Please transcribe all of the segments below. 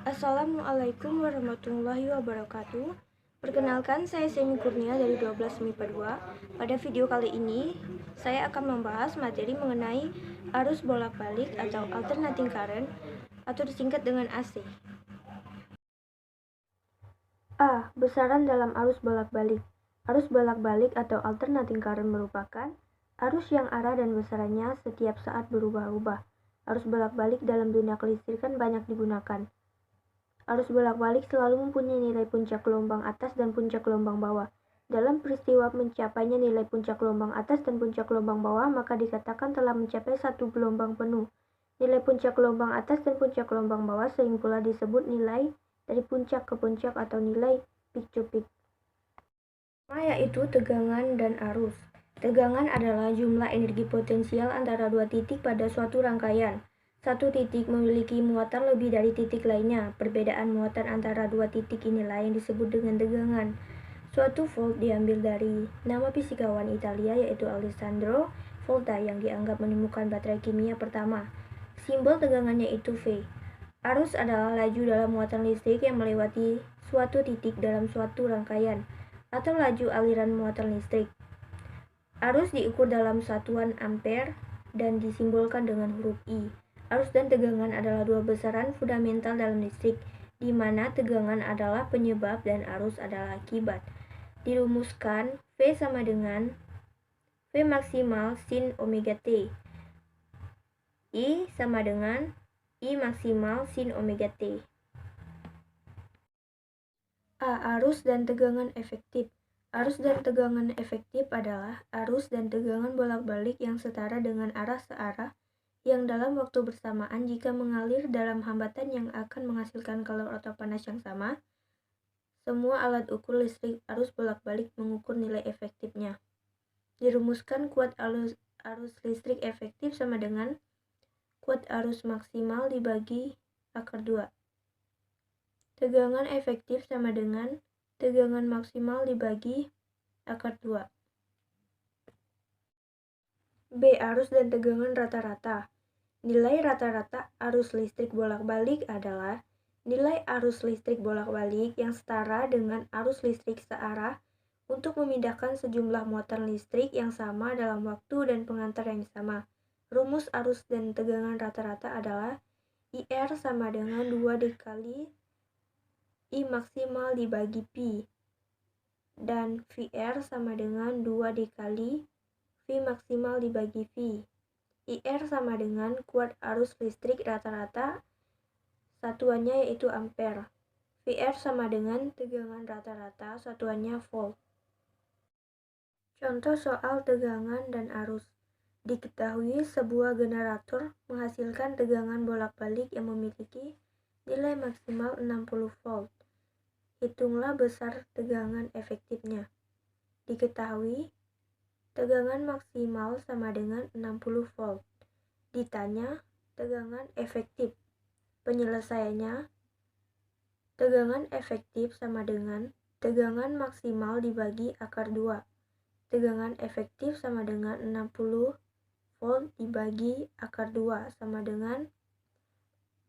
Assalamualaikum warahmatullahi wabarakatuh. Perkenalkan, saya Semi Kurnia dari 12 MIPA 2. Pada video kali ini, saya akan membahas materi mengenai arus bolak-balik atau alternating current atau disingkat dengan AC. A. Besaran dalam arus bolak-balik. Arus bolak-balik atau alternating current merupakan arus yang arah dan besarannya setiap saat berubah-ubah. Arus bolak-balik dalam dunia kelistrikan banyak digunakan. Arus bolak-balik selalu mempunyai nilai puncak gelombang atas dan puncak gelombang bawah. Dalam peristiwa mencapainya nilai puncak gelombang atas dan puncak gelombang bawah, maka dikatakan telah mencapai satu gelombang penuh. Nilai puncak gelombang atas dan puncak gelombang bawah sering pula disebut nilai dari puncak ke puncak atau nilai peak to peak. Yaitu tegangan dan arus. Tegangan adalah jumlah energi potensial antara dua titik pada suatu rangkaian. Satu titik memiliki muatan lebih dari titik lainnya. Perbedaan muatan antara dua titik inilah yang disebut dengan tegangan. Suatu volt diambil dari nama fisikawan Italia yaitu Alessandro Volta yang dianggap menemukan baterai kimia pertama. Simbol tegangannya itu V. Arus adalah laju dalam muatan listrik yang melewati suatu titik dalam suatu rangkaian atau laju aliran muatan listrik. Arus diukur dalam satuan ampere dan disimbolkan dengan huruf I. Arus dan tegangan adalah dua besaran fundamental dalam listrik, di mana tegangan adalah penyebab dan arus adalah akibat. Dirumuskan, V sama dengan V maksimal sin omega T. I sama dengan I maksimal sin omega T. A. Arus dan tegangan efektif. Arus dan tegangan efektif adalah arus dan tegangan bolak-balik yang setara dengan arah searah yang dalam waktu bersamaan jika mengalir dalam hambatan yang akan menghasilkan kalor atau panas yang sama. Semua alat ukur listrik arus bolak-balik mengukur nilai efektifnya. Dirumuskan kuat arus listrik efektif sama dengan kuat arus maksimal dibagi akar 2. Tegangan efektif sama dengan tegangan maksimal dibagi akar 2. B. Arus dan tegangan rata-rata. Nilai rata-rata arus listrik bolak-balik adalah nilai arus listrik bolak-balik yang setara dengan arus listrik searah untuk memindahkan sejumlah muatan listrik yang sama dalam waktu dan pengantar yang sama. Rumus arus dan tegangan rata-rata adalah IR sama dengan 2 dikali I maksimal dibagi Pi, dan VR sama dengan 2 dikali V maksimal dibagi V. IR sama dengan kuat arus listrik rata-rata, satuannya yaitu ampere. VR sama dengan tegangan rata-rata, satuannya volt. Contoh soal tegangan dan arus. Diketahui sebuah generator menghasilkan tegangan bolak-balik yang memiliki nilai maksimal 60 volt. Hitunglah besar tegangan efektifnya. Diketahui tegangan maksimal sama dengan 60 volt. Ditanya tegangan efektif. Penyelesaiannya, tegangan efektif sama dengan tegangan maksimal dibagi akar 2. Tegangan efektif sama dengan 60 volt dibagi akar 2 sama dengan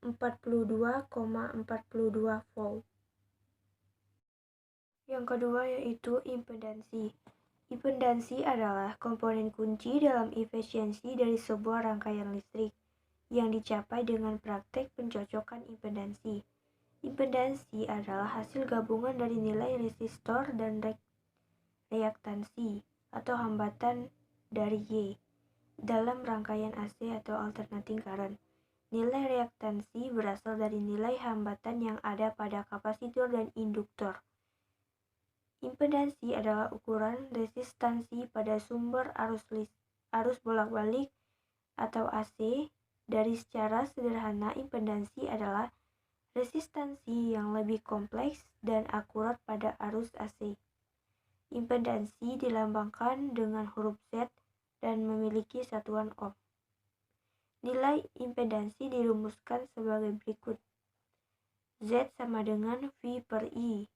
42,42 volt. Yang kedua yaitu impedansi. Impedansi adalah komponen kunci dalam efisiensi dari sebuah rangkaian listrik yang dicapai dengan praktek pencocokan impedansi. Impedansi adalah hasil gabungan dari nilai resistor dan reaktansi atau hambatan dari Y dalam rangkaian AC atau alternating current. Nilai reaktansi berasal dari nilai hambatan yang ada pada kapasitor dan induktor. Impedansi adalah ukuran resistansi pada sumber arus bolak-balik atau AC. Dari secara sederhana, impedansi adalah resistansi yang lebih kompleks dan akurat pada arus AC. Impedansi dilambangkan dengan huruf Z dan memiliki satuan ohm. Nilai impedansi dirumuskan sebagai berikut. Z sama dengan V per I.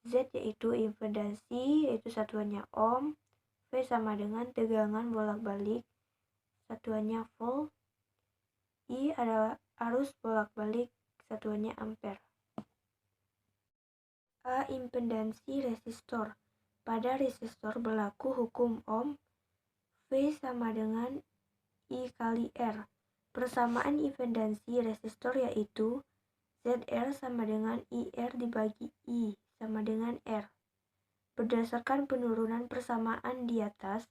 Z yaitu impedansi, yaitu satuannya ohm. V sama dengan tegangan bolak-balik, satuannya volt. I adalah arus bolak-balik, satuannya ampere. A. Impedansi resistor. Pada resistor berlaku hukum Ohm, V sama dengan I kali R. Persamaan impedansi resistor yaitu ZR sama dengan IR dibagi I sama dengan R. Berdasarkan penurunan persamaan di atas,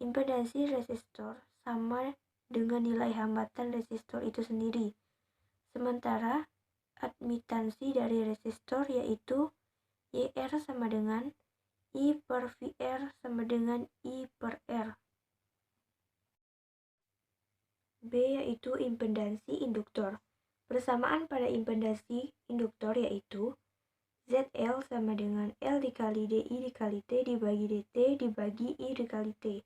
impedansi resistor sama dengan nilai hambatan resistor itu sendiri. Sementara admitansi dari resistor yaitu YR sama dengan I per VR sama dengan I per R. B yaitu impedansi induktor. Persamaan pada impedansi induktor yaitu ZL sama dengan L dikali DI dikali T dibagi DT dibagi I dikali T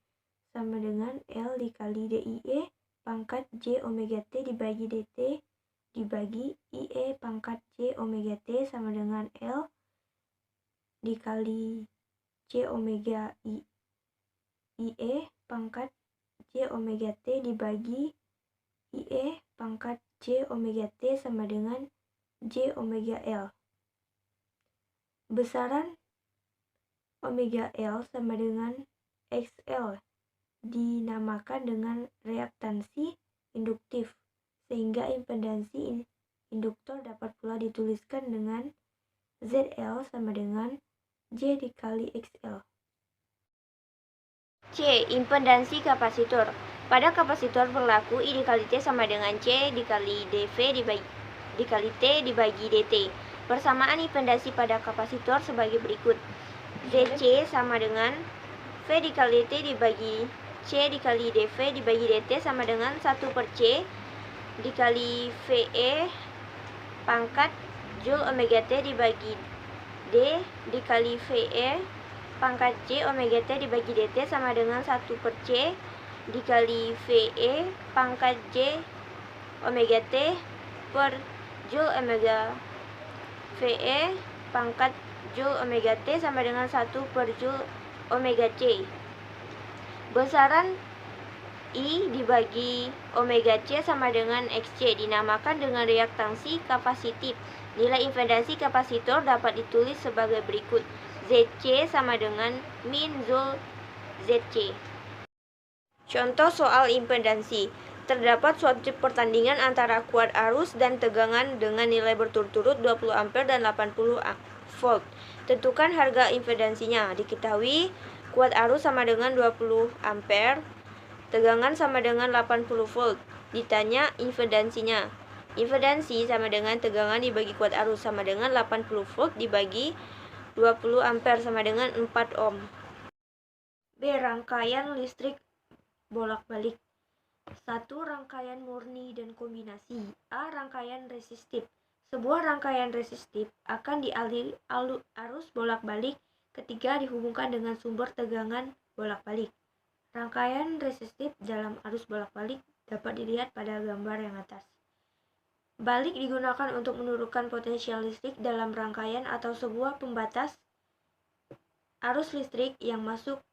sama dengan L dikali DIE pangkat J omega T dibagi DT dibagi IE pangkat J omega T sama dengan L dikali J omega IE pangkat J omega T dibagi IE pangkat J omega T sama dengan J omega L. Besaran omega L sama dengan XL dinamakan dengan reaktansi induktif, sehingga impedansi induktor dapat pula dituliskan dengan ZL sama dengan J dikali XL. C. Impedansi kapasitor. Pada kapasitor berlaku I dikali T sama dengan C dikali dV dikali T dibagi dt. Persamaan impedansi pada kapasitor sebagai berikut. ZC sama dengan V dikali T dibagi C dikali dV dibagi dt sama dengan 1 per C dikali VE pangkat Joule omega T dibagi D dikali VE pangkat J omega T dibagi dt sama dengan 1 per C dikali VE pangkat J omega T per Joule omega VE pangkat Joule omega T sama dengan 1 per Joule omega C. Besaran I dibagi omega C sama dengan XC dinamakan dengan reaktansi kapasitif. Nilai impedansi kapasitor dapat ditulis sebagai berikut. ZC sama dengan min Joule ZC. Contoh soal impedansi. Terdapat suatu pertandingan antara kuat arus dan tegangan dengan nilai berturut-turut 20 ampere dan 80 volt. Tentukan harga impedansinya. Diketahui kuat arus sama dengan 20 ampere, tegangan sama dengan 80 volt. Ditanya impedansinya. Impedansi sama dengan tegangan dibagi kuat arus sama dengan 80 volt dibagi 20 ampere sama dengan 4 ohm. B. Rangkaian listrik bolak-balik. 1. Rangkaian murni dan kombinasi. A. Rangkaian resistif. Sebuah rangkaian resistif akan dialiri arus bolak-balik ketika dihubungkan dengan sumber tegangan bolak-balik. Rangkaian resistif dalam arus bolak-balik dapat dilihat pada gambar yang atas. Balik digunakan untuk menurunkan potensial listrik dalam rangkaian atau sebuah pembatas arus listrik yang masuk,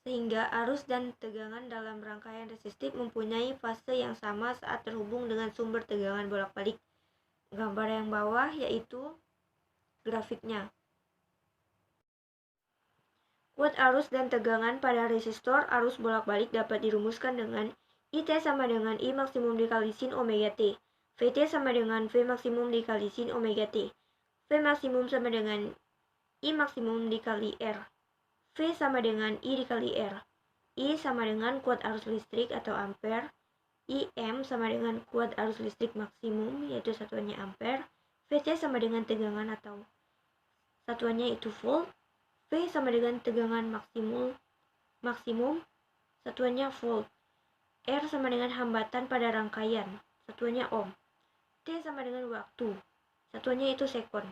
sehingga arus dan tegangan dalam rangkaian resistif mempunyai fase yang sama saat terhubung dengan sumber tegangan bolak-balik. Gambar yang bawah yaitu grafiknya. Kuat arus dan tegangan pada resistor arus bolak-balik dapat dirumuskan dengan IT sama dengan I maksimum dikali sin omega T. VT sama dengan V maksimum dikali sin omega T. V maksimum sama dengan I maksimum dikali R. V sama dengan I dikali R. I sama dengan kuat arus listrik atau ampere. IM sama dengan kuat arus listrik maksimum, yaitu satuannya ampere. VT sama dengan tegangan atau satuannya itu volt. V sama dengan tegangan maksimum, satuannya volt. R sama dengan hambatan pada rangkaian, satuannya ohm. T sama dengan waktu, satuannya itu sekon.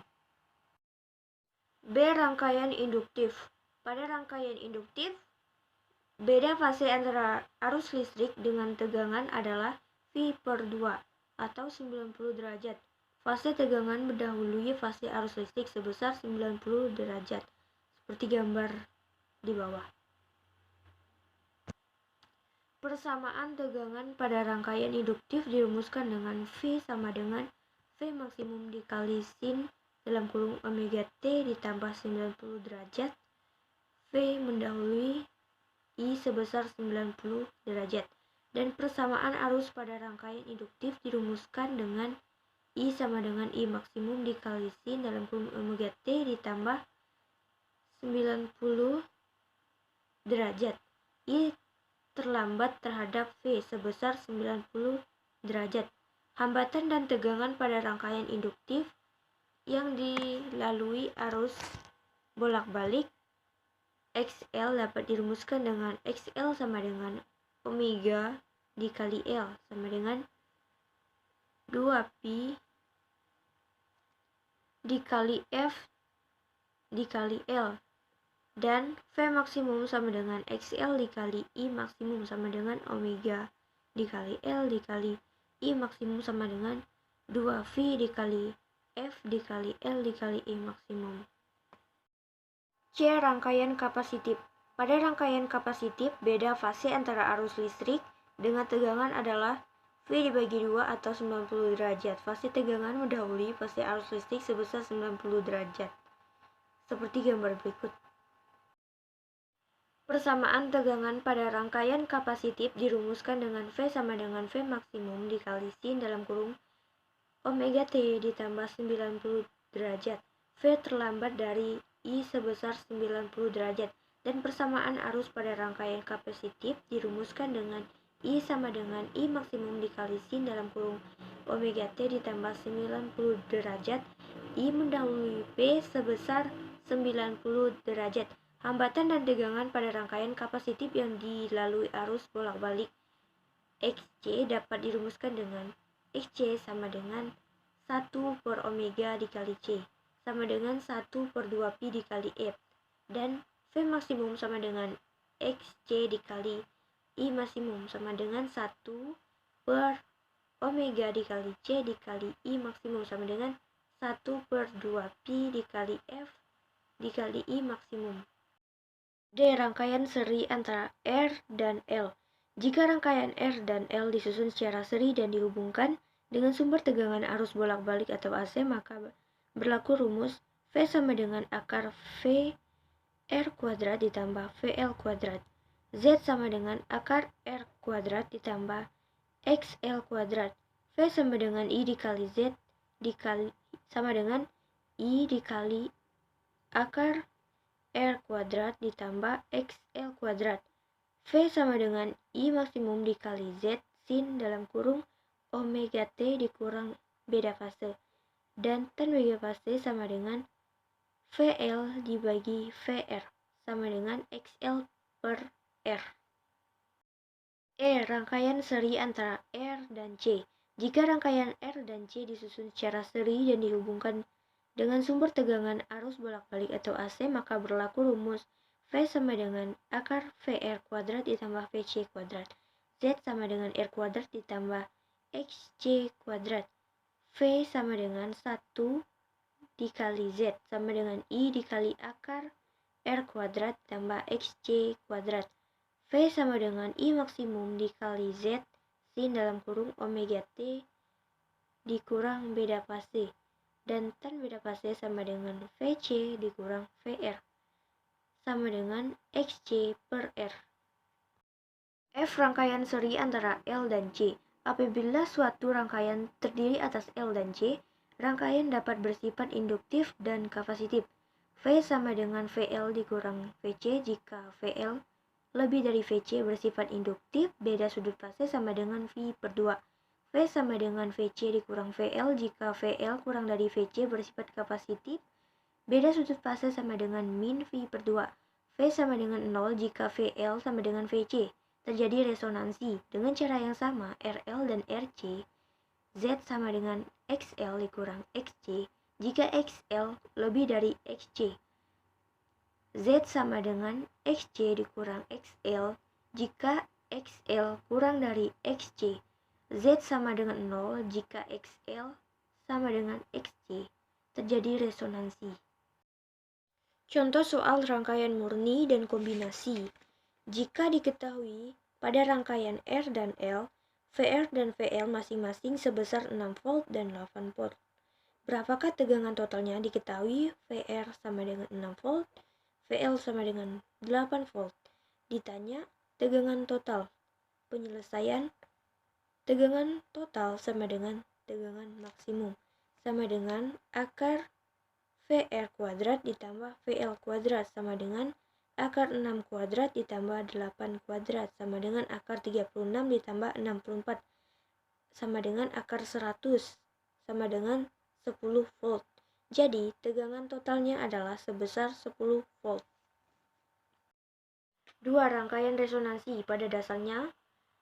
B. Rangkaian induktif. Pada rangkaian induktif, beda fase antara arus listrik dengan tegangan adalah V per 2 atau 90 derajat. Fase tegangan mendahului fase arus listrik sebesar 90 derajat, seperti gambar di bawah. Persamaan tegangan pada rangkaian induktif dirumuskan dengan V sama dengan V maksimum dikali sin dalam kurung omega T ditambah 90 derajat. V mendahului I sebesar 90 derajat. Dan persamaan arus pada rangkaian induktif dirumuskan dengan I sama dengan I maksimum dikali sin dalam kurung omega T ditambah 90 derajat. I terlambat terhadap V sebesar 90 derajat. Hambatan dan tegangan pada rangkaian induktif yang dilalui arus bolak-balik XL dapat dirumuskan dengan XL sama dengan omega dikali L sama dengan 2pi dikali F dikali L, dan V maksimum sama dengan XL dikali I maksimum sama dengan omega dikali L dikali I maksimum sama dengan 2V dikali F dikali L dikali I maksimum. C. Rangkaian kapasitif. Pada rangkaian kapasitif, beda fase antara arus listrik dengan tegangan adalah V dibagi 2 atau 90 derajat. Fase tegangan mendahului fase arus listrik sebesar 90 derajat. Seperti gambar berikut. Persamaan tegangan pada rangkaian kapasitif dirumuskan dengan V sama dengan V maksimum dikali sin dalam kurung omega T ditambah 90 derajat. V terlambat dari I sebesar 90 derajat, dan persamaan arus pada rangkaian kapasitif dirumuskan dengan I sama dengan I maksimum dikali sin dalam kurung omega T ditambah 90 derajat. I mendahului P sebesar 90 derajat. Hambatan dan tegangan pada rangkaian kapasitif yang dilalui arus bolak-balik XC dapat dirumuskan dengan XC sama dengan 1 per omega dikali C sama dengan 1 per 2pi dikali F, dan V maksimum sama dengan XC dikali I maksimum sama dengan 1 per omega dikali C dikali I maksimum sama dengan 1 per 2pi dikali F dikali I maksimum. D. Rangkaian seri antara R dan L. Jika rangkaian R dan L disusun secara seri dan dihubungkan dengan sumber tegangan arus bolak-balik atau AC, maka berlaku rumus V sama dengan akar V R kuadrat ditambah VL kuadrat. Z sama dengan akar R kuadrat ditambah XL kuadrat. V sama dengan I dikali Z dikali sama dengan I dikali akar R kuadrat ditambah XL kuadrat. V sama dengan I maksimum dikali Z sin dalam kurung omega T dikurang beda fase, dan tan beda fase sama dengan VL dibagi VR sama dengan XL per R. E. Rangkaian seri antara R dan C. Jika rangkaian R dan C disusun secara seri dan dihubungkan dengan sumber tegangan arus bolak-balik atau AC, maka berlaku rumus V sama dengan akar VR kuadrat ditambah VC kuadrat. Z sama dengan R kuadrat ditambah XC kuadrat. V sama dengan 1 dikali Z sama dengan I dikali akar R kuadrat ditambah XC kuadrat. V sama dengan I maksimum dikali Z sin dalam kurung omega T dikurang beda fase, dan tan beda fase sama dengan VC dikurang VR sama dengan XC per R. F. Rangkaian seri antara L dan C. Apabila suatu rangkaian terdiri atas L dan C, rangkaian dapat bersifat induktif dan kapasitif. V sama dengan VL dikurang VC jika VL lebih dari VC bersifat induktif, beda sudut fase sama dengan V per 2. V sama dengan VC dikurang VL jika VL kurang dari VC bersifat kapasitif, beda sudut fase sama dengan min V per 2. V sama dengan 0 jika VL sama dengan VC. Terjadi resonansi dengan cara yang sama RL dan RC. Z sama dengan XL dikurang XC jika XL lebih dari XC. Z sama dengan XC dikurang XL jika XL kurang dari XC. Z sama dengan 0 jika XL sama dengan XC. Terjadi resonansi. Contoh soal rangkaian murni dan kombinasi. Jika diketahui pada rangkaian R dan L, VR dan VL masing-masing sebesar 6 volt dan 8 volt. Berapakah tegangan totalnya? Diketahui VR sama dengan 6 volt, VL sama dengan 8 volt. Ditanya tegangan total. Penyelesaian tegangan total sama dengan tegangan maksimum sama dengan akar VR kuadrat ditambah VL kuadrat sama dengan akar 6 kuadrat ditambah 8 kuadrat sama dengan akar 36 ditambah 64 sama dengan akar 100 sama dengan 10 volt. Jadi, tegangan totalnya adalah sebesar 10 volt. 2. Rangkaian resonansi. Pada dasarnya,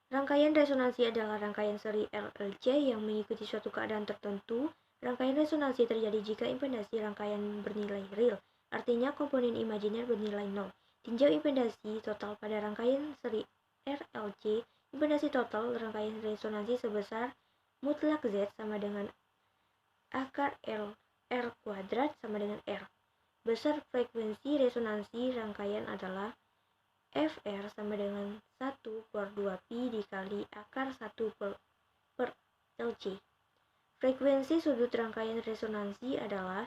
rangkaian resonansi adalah rangkaian seri RLC yang mengikuti suatu keadaan tertentu. Rangkaian resonansi terjadi jika impedasi rangkaian bernilai real, artinya komponen imajiner bernilai 0. Tinjau impedasi total pada rangkaian seri RLC. Impedasi total rangkaian resonansi sebesar mutlak Z sama dengan akar R kuadrat sama dengan R. Besar frekuensi resonansi rangkaian adalah FR sama dengan 1/2pi dikali akar 1 per LC. Frekuensi sudut rangkaian resonansi adalah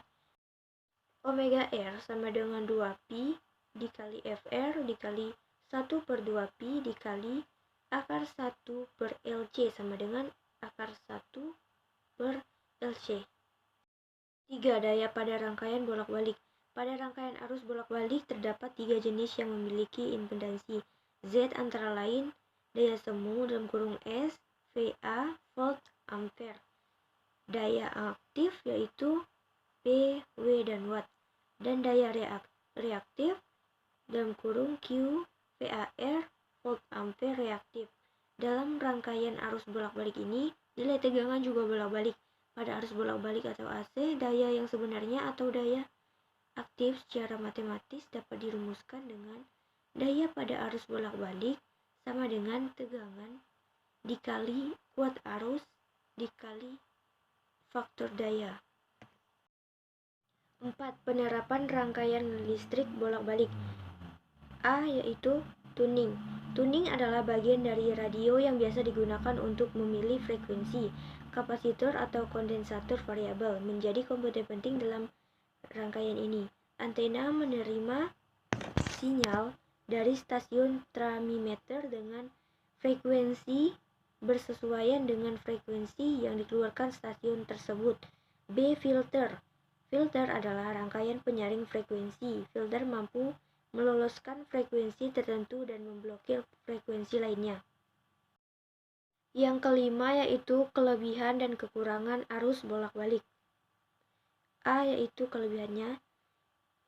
omega R sama dengan 2pi dikali FR dikali 1/2pi dikali akar 1 per LC sama dengan akar 1 per LC. 3. Daya pada rangkaian bolak-balik. Pada rangkaian arus bolak-balik terdapat 3 jenis yang memiliki impedansi Z antara lain daya semu (S, VA, volt ampere), daya aktif yaitu P, W, dan watt, dan daya reaktif (Q, VAR, volt ampere reaktif). Dalam rangkaian arus bolak-balik ini, nilai tegangan juga bolak-balik. Pada arus bolak-balik atau AC, daya yang sebenarnya atau daya aktif secara matematis dapat dirumuskan dengan daya pada arus bolak-balik sama dengan tegangan dikali kuat arus dikali faktor daya. 4. Penerapan rangkaian listrik bolak-balik. A. Yaitu tuning. Tuning adalah bagian dari radio yang biasa digunakan untuk memilih frekuensi. Kapasitor atau kondensator variabel menjadi komponen penting dalam rangkaian ini. Antena menerima sinyal dari stasiun transmitter dengan frekuensi bersesuaian dengan frekuensi yang dikeluarkan stasiun tersebut. B. Filter. Filter adalah rangkaian penyaring frekuensi. Filter mampu meloloskan frekuensi tertentu dan memblokir frekuensi lainnya. Yang kelima yaitu kelebihan dan kekurangan arus bolak-balik. A yaitu kelebihannya.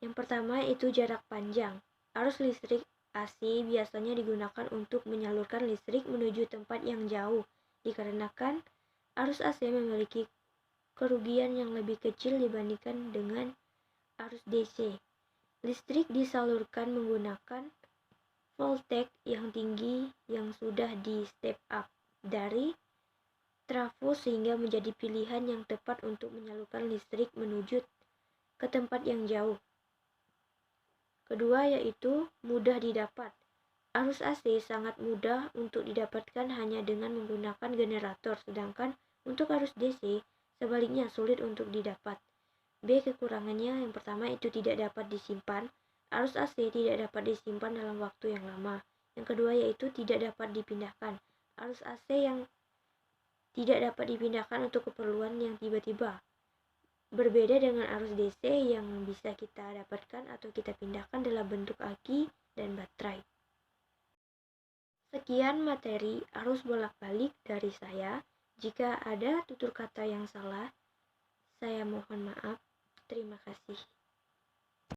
Yang pertama itu jarak panjang. Arus listrik AC biasanya digunakan untuk menyalurkan listrik menuju tempat yang jauh, dikarenakan arus AC memiliki kerugian yang lebih kecil dibandingkan dengan arus DC. Listrik disalurkan menggunakan voltage yang tinggi yang sudah di step up dari trafo sehingga menjadi pilihan yang tepat untuk menyalurkan listrik menuju ke tempat yang jauh. Kedua yaitu mudah didapat. Arus AC sangat mudah untuk didapatkan hanya dengan menggunakan generator, sedangkan untuk arus DC sebaliknya sulit untuk didapat. B. Kekurangannya yang pertama itu tidak dapat disimpan. Arus AC tidak dapat disimpan dalam waktu yang lama. Yang kedua yaitu tidak dapat dipindahkan. Arus AC yang tidak dapat dipindahkan untuk keperluan yang tiba-tiba. Berbeda dengan arus DC yang bisa kita dapatkan atau kita pindahkan dalam bentuk aki dan baterai. Sekian materi arus bolak-balik dari saya. Jika ada tutur kata yang salah, saya mohon maaf. Terima kasih.